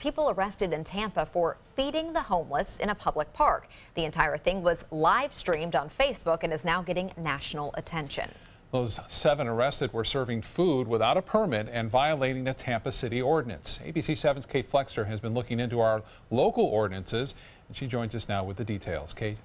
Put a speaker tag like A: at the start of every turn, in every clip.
A: people arrested in Tampa for feeding the homeless in a public park. The entire thing was live streamed on Facebook and is now getting national attention.
B: Those 7 arrested were serving food without a permit and violating a Tampa City ordinance. ABC 7's Kate Flexner has been looking into our local ordinances, and she joins us now with the details. Kate.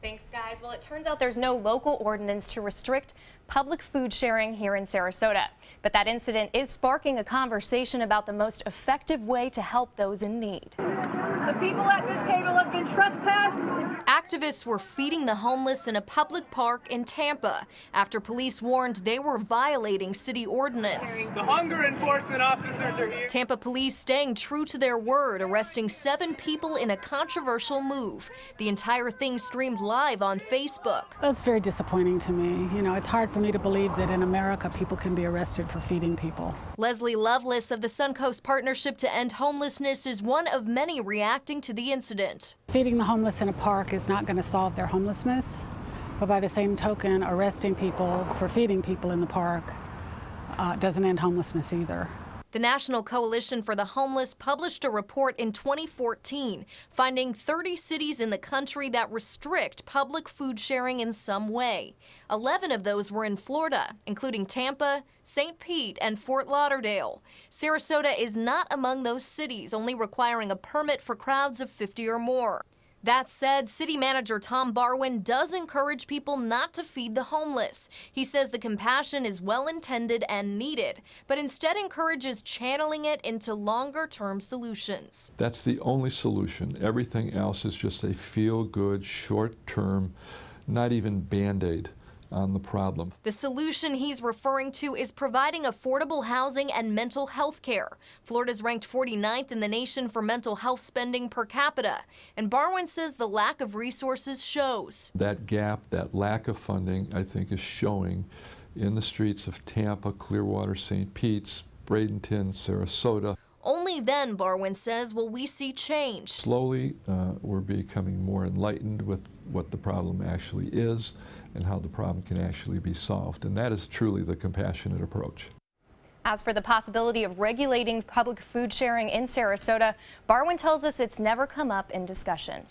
C: Thanks, guys. Well, it turns out there's no local ordinance to restrict public food sharing here in Sarasota. But that incident is sparking a conversation about the most effective way to help those in need.
D: The people at this table have been trespassed.
E: Activists were feeding the homeless in a public park in Tampa after police warned they were violating city ordinance.
F: The hunger enforcement officers are here.
E: Tampa police staying true to their word, arresting 7 people in a controversial move. The entire thing streamed live on Facebook.
G: That's very disappointing to me. You know, it's hard for me to believe that in America people can be arrested for feeding people.
E: Leslie Lovelace of the Suncoast Partnership to End Homelessness is one of many reacting to the incident.
G: Feeding the homeless in a park is not going to solve their homelessness, but by the same token, arresting people for feeding people in the park doesn't end homelessness either.
E: The National Coalition for the Homeless published a report in 2014 finding 30 cities in the country that restrict public food sharing in some way. 11 of those were in Florida, including Tampa, St. Pete, and Fort Lauderdale. Sarasota is not among those cities, only requiring a permit for crowds of 50 or more. That said, City Manager Tom Barwin does encourage people not to feed the homeless. He says the compassion is well-intended and needed, but instead encourages channeling it into longer-term solutions.
H: That's the only solution. Everything else is just a feel-good, short-term, not even Band-Aid on the problem.
E: The solution he's referring to is providing affordable housing and mental health care. Florida's ranked 49th in the nation for mental health spending per capita, and Barwin says the lack of resources shows.
H: That gap, that lack of funding, I think is showing in the streets of Tampa, Clearwater, St. Pete's, Bradenton, Sarasota.
E: Only then, Barwin says, will we see change.
H: Slowly, we're becoming more enlightened with what the problem actually is and how the problem can actually be solved. And that is truly the compassionate approach.
C: As for the possibility of regulating public food sharing in Sarasota, Barwin tells us it's never come up in discussion.